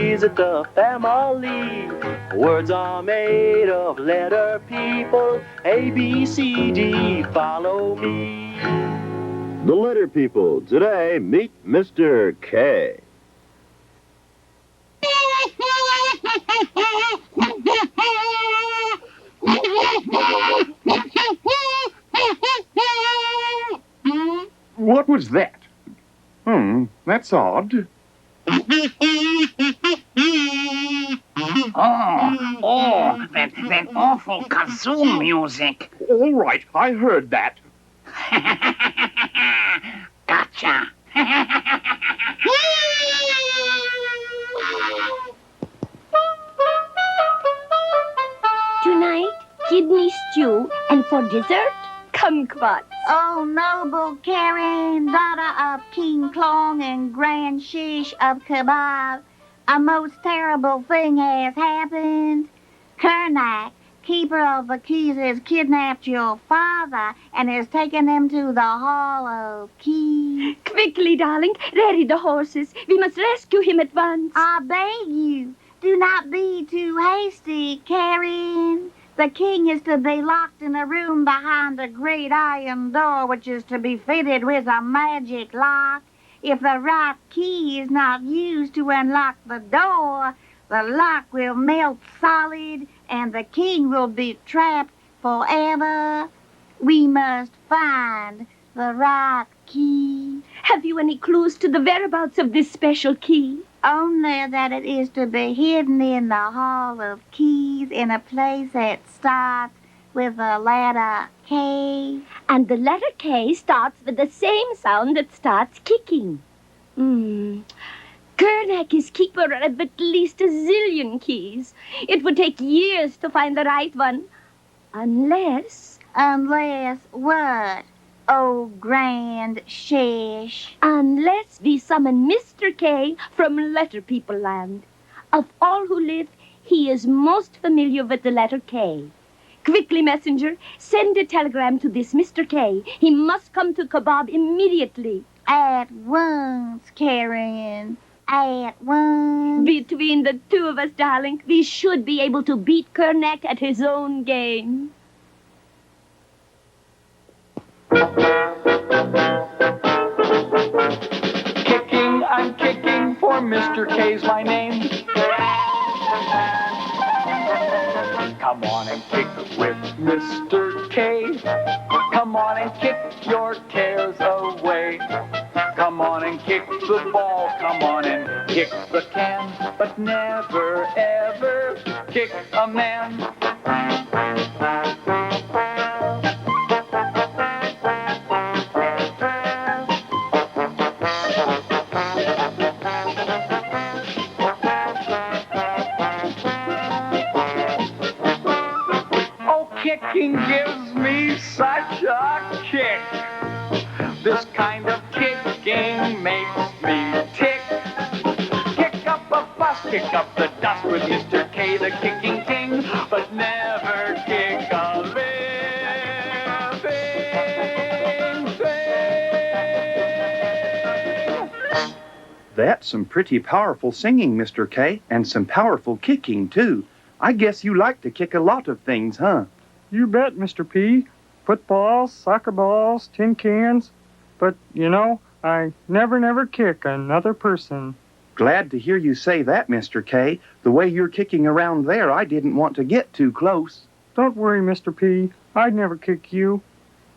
visit the family. Words are made of letter people. A, B, C, D, follow me. The letter people. Today, meet Mr. K. What was that? That's odd. That awful kazoo music. All right, I heard that. Gotcha. Tonight, kidney stew, and for dessert, kumquats. Oh, noble Karen, daughter of King Klong and Grand Shish of Kebab, a most terrible thing has happened. Kernak, keeper of the keys, has kidnapped your father and has taken him to the Hall of Keys. Quickly, darling, ready the horses. We must rescue him at once. I beg you, do not be too hasty, Karen. The king is to be locked in a room behind a great iron door, which is to be fitted with a magic lock. If the right key is not used to unlock the door, the lock will melt solid and the king will be trapped forever. We must find the right key. Have you any clues to the whereabouts of this special key? Only that it is to be hidden in the Hall of Keys in a place that starts with the letter K. And the letter K starts with the same sound that starts kicking. Kernak is keeper of at least a zillion keys. It would take years to find the right one. Unless what? Oh, Grand Shish. Unless we summon Mr. K from Letter People Land. Of all who live, he is most familiar with the letter K. Quickly, messenger, send a telegram to this Mr. K. He must come to Kebab immediately. At once, Karen. At once. Between the two of us, darling, we should be able to beat Kernak at his own game. Kicking, I'm kicking, for Mr. K's my name. Come on and kick with Mr. K. Come on and kick your cares away. Come on and kick the ball, come on and kick the can, but never ever kick a man. Kicking gives me such a kick. This kind of kicking makes me tick. Kick up a fuss, kick up the dust with Mr. K, the kicking king, but never kick a living thing. That's some pretty powerful singing, Mr. K, and some powerful kicking, too. I guess you like to kick a lot of things, huh? You bet, Mr. P. Footballs, soccer balls, tin cans. But, I never kick another person. Glad to hear you say that, Mr. K. The way you're kicking around there, I didn't want to get too close. Don't worry, Mr. P. I'd never kick you.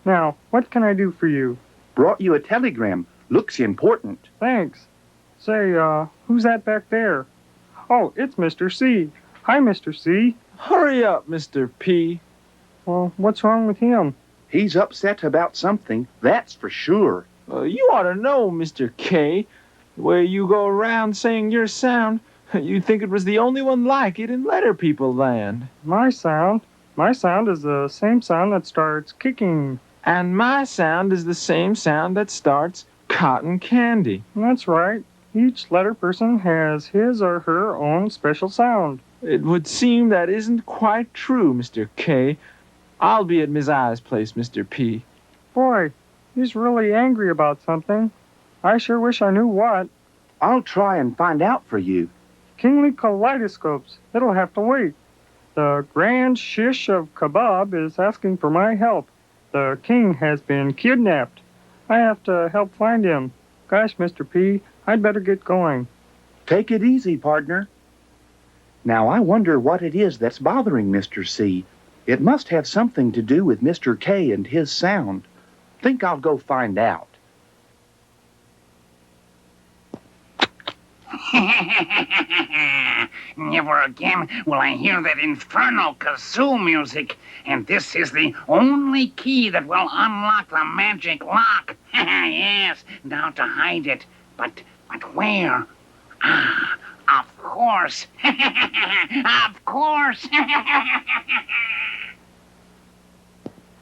Now, what can I do for you? Brought you a telegram. Looks important. Thanks. Say, who's that back there? Oh, it's Mr. C. Hi, Mr. C. Hurry up, Mr. P. Well, what's wrong with him? He's upset about something, that's for sure. You ought to know, Mr. K. The way you go around saying your sound, you'd think it was the only one like it in Letter People Land. My sound? My sound is the same sound that starts kicking. And my sound is the same sound that starts cotton candy. That's right. Each letter person has his or her own special sound. It would seem that isn't quite true, Mr. K. I'll be at Miss I's place, Mr. P. Boy, he's really angry about something. I sure wish I knew what. I'll try and find out for you. kingly kaleidoscopes. It'll have to wait. The grand shish of kebab is asking for my help. The king has been kidnapped. I have to help find him. Gosh, Mr. P, I'd better get going. Take it easy, partner. Now, I wonder what it is that's bothering Mr. C. It must have something to do with Mr. K and his sound. Think I'll go find out. Never again will I hear that infernal kazoo music, and this is the only key that will unlock the magic lock. Yes, now to hide it. But where? Ah, of course. Of course.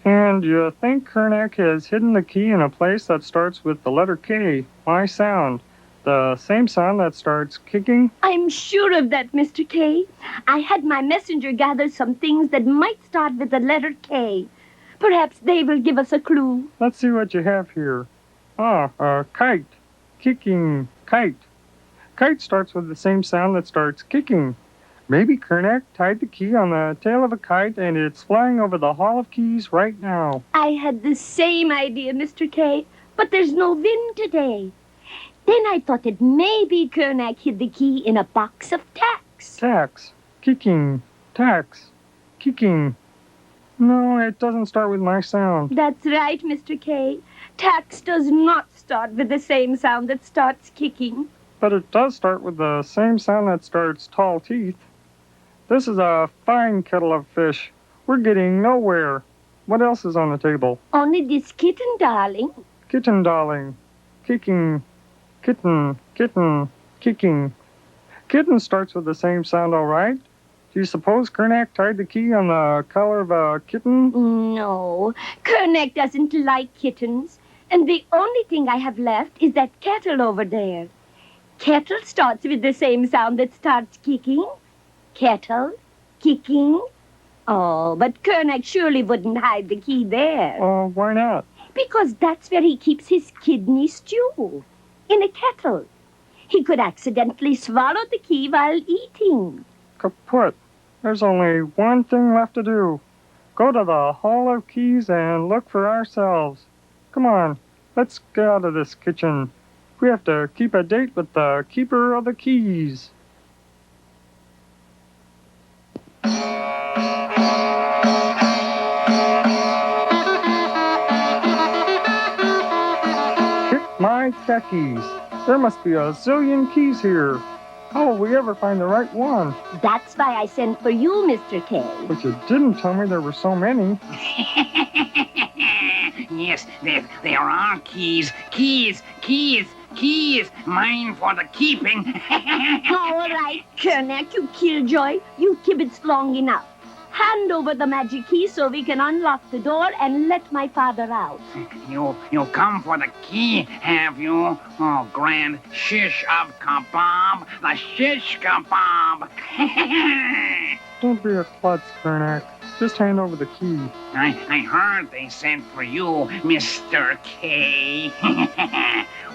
And you think Kernak has hidden the key in a place that starts with the letter K, my sound. The same sound that starts kicking? I'm sure of that, Mr. K. I had my messenger gather some things that might start with the letter K. Perhaps they will give us a clue. Let's see what you have here. A kite. Kicking kite. Kite starts with the same sound that starts kicking. Maybe Kernak tied the key on the tail of a kite and it's flying over the Hall of Keys right now. I had the same idea, Mr. K, but there's no wind today. Then I thought that maybe Kernak hid the key in a box of tacks. Tacks. Kicking. Tacks. Kicking. No, it doesn't start with my sound. That's right, Mr. K. Tacks does not start with the same sound that starts kicking. But it does start with the same sound that starts tall teeth. This is a fine kettle of fish. We're getting nowhere. What else is on the table? Only this kitten, darling. Kitten, darling. Kicking. Kitten, kitten, kicking. Kitten starts with the same sound, all right. Do you suppose Kernak tied the key on the collar of a kitten? No, Kernak doesn't like kittens. And the only thing I have left is that kettle over there. Kettle starts with the same sound that starts kicking. Kettle, kicking. Oh, but Kernak surely wouldn't hide the key there. Oh, why not? Because that's where he keeps his kidney stew. In a kettle. He could accidentally swallow the key while eating. Kaput. There's only one thing left to do. Go to the Hall of Keys and look for ourselves. Come on, let's get out of this kitchen. We have to keep a date with the keeper of the keys. My khakis. There must be a zillion keys here. How will we ever find the right one? That's why I sent for you, Mr. K. But you didn't tell me there were so many. Yes, there are keys. Keys. Mine for the keeping. All right, Kernak, you killjoy. You kibitz long enough. Hand over the magic key so we can unlock the door and let my father out. You come for the key, have you? Oh, grand shish of kebab. The shish kebab. Don't be a klutz, Kernak. Just hand over the key. I heard they sent for you, Mr. K.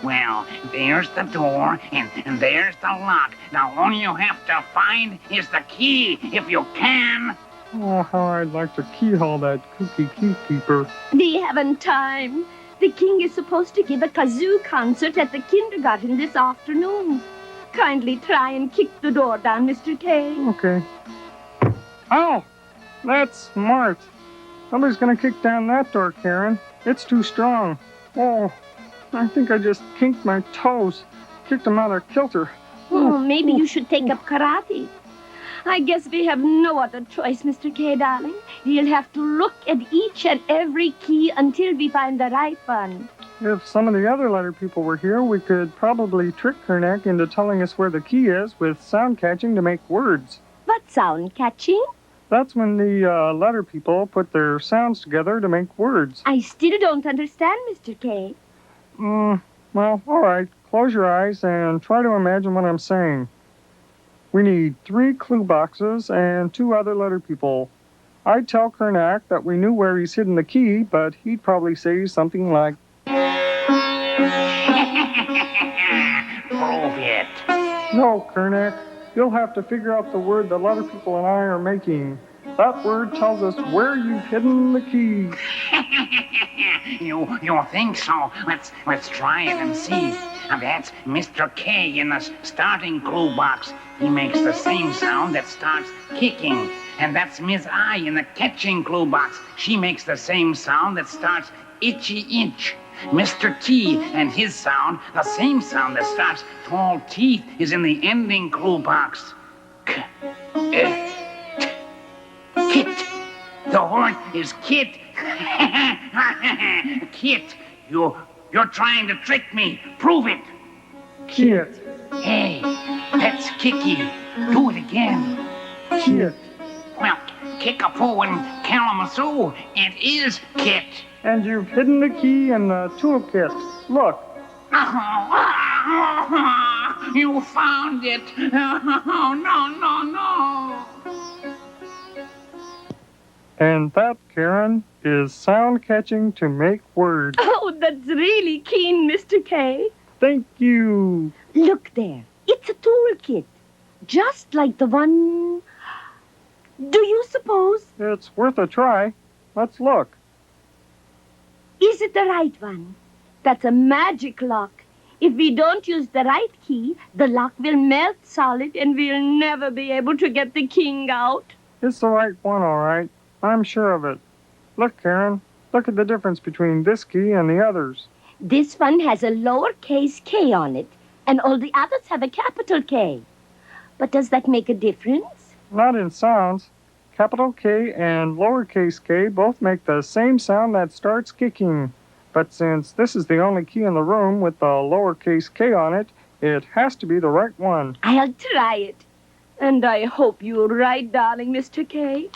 Well, there's the door, and there's the lock. Now, all you have to find is the key, if you can. Oh, how I'd like to keyhole that kooky keykeeper. We haven't time. The king is supposed to give a kazoo concert at the kindergarten this afternoon. Kindly try and kick the door down, Mr. K. Okay. Ow! That's smart. Nobody's gonna kick down that door, Karen. It's too strong. Oh, I think I just kinked my toes. Kicked them out of kilter. Oh, maybe you should take up karate. I guess we have no other choice, Mr. K, darling. We'll have to look at each and every key until we find the right one. If some of the other letter people were here, we could probably trick Kernak into telling us where the key is with sound catching to make words. What sound catching? That's when the letter people put their sounds together to make words. I still don't understand, Mr. K. Well, all right. Close your eyes and try to imagine what I'm saying. We need 3 clue boxes and 2 other letter people. I'd tell Kernak that we knew where he's hidden the key, but he'd probably say something like, Prove it. No, Kernak. you'll have to figure out the word the letter people and I are making. That word tells us where you've hidden the key. You think so? Let's try it and see. And that's Mr. K in the starting clue box. He makes the same sound that starts kicking. And that's Miss I in the catching clue box. She makes the same sound that starts itchy inch. Mr. T and his sound, the same sound that starts tall teeth, is in the ending clue box. Kit. The word is kit. Kit, you're trying to trick me. Prove it. Kit. Hey, that's kicky. Do it again. Kit. Well, Kickapoo and Kalamazoo, it is Kit. And you've hidden the key in the toolkit. Look. You found it. Oh, no. And that, Karen, is sound catching to make words. Oh, that's really keen, Mr. K. Thank you. Look there. It's a toolkit. Just like the one... Do you suppose? It's worth a try. Let's look. Is it the right one? That's a magic lock. If we don't use the right key, the lock will melt solid and we'll never be able to get the king out. It's the right one, all right. I'm sure of it. Look, Karen. Look at the difference between this key and the others. This one has a lowercase k on it, and all the others have a capital K. But does that make a difference? Not in sounds. Capital K and lowercase k both make the same sound that starts kicking. But since this is the only key in the room with the lowercase k on it, it has to be the right one. I'll try it. And I hope you're right, darling Mr. K.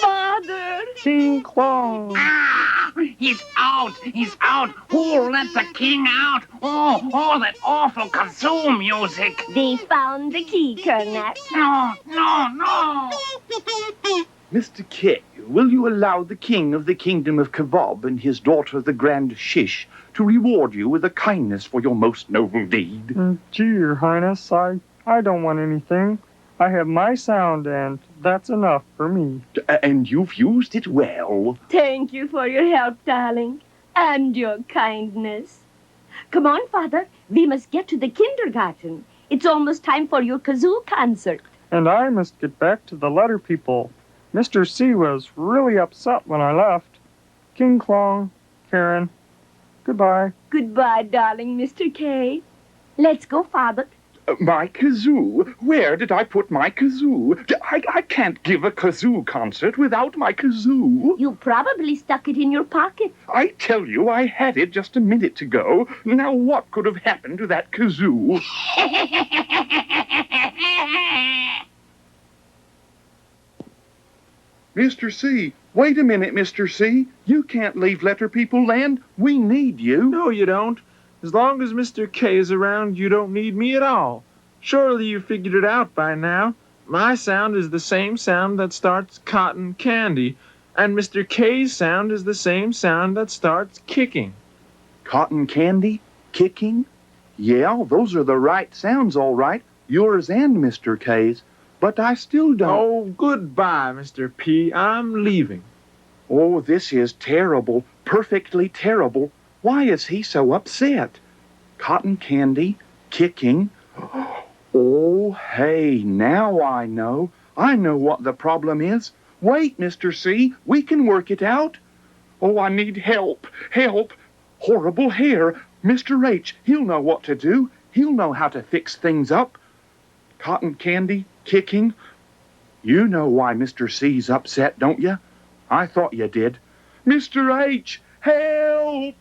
Father! King Klong! Ah, he's out. Who let the king out? Oh, that awful kazoo music. They found the key, Kernak. No. Mr. K, will you allow the king of the kingdom of Kebab and his daughter, the Grand Shish, to reward you with a kindness for your most noble deed? Gee, Your Highness, I don't want anything. I have my sound, and that's enough for me. And you've used it well. Thank you for your help, darling, and your kindness. Come on, Father. We must get to the kindergarten. It's almost time for your kazoo concert. And I must get back to the letter people. Mr. C was really upset when I left. King Klong, Karen, goodbye. Goodbye, darling Mr. K. Let's go, Father. My kazoo? Where did I put my kazoo? I can't give a kazoo concert without my kazoo. You probably stuck it in your pocket. I tell you, I had it just a minute ago. Now what could have happened to that kazoo? Mr. C, wait a minute, Mr. C. You can't leave Letter People Land. We need you. No, you don't. As long as Mr. K is around, you don't need me at all. Surely you figured it out by now. My sound is the same sound that starts cotton candy, and Mr. K's sound is the same sound that starts kicking. Cotton candy? Kicking? Yeah, those are the right sounds, all right. Yours and Mr. K's. But I still don't... Oh, goodbye, Mr. P. I'm leaving. Oh, this is terrible. Perfectly terrible. Why is he so upset? Cotton candy, kicking. Oh, hey, now I know. I know what the problem is. Wait, Mr. C, we can work it out. Oh, I need help. Help. Horrible hair. Mr. H, he'll know what to do. He'll know how to fix things up. Cotton candy, kicking. You know why Mr. C's upset, don't you? I thought you did. Mr. H, help!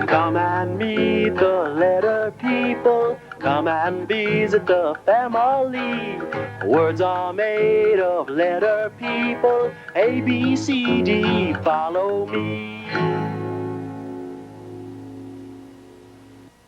Come and meet the letter people. Come and visit the family. Words are made of letter people. A, B, C, D, follow me.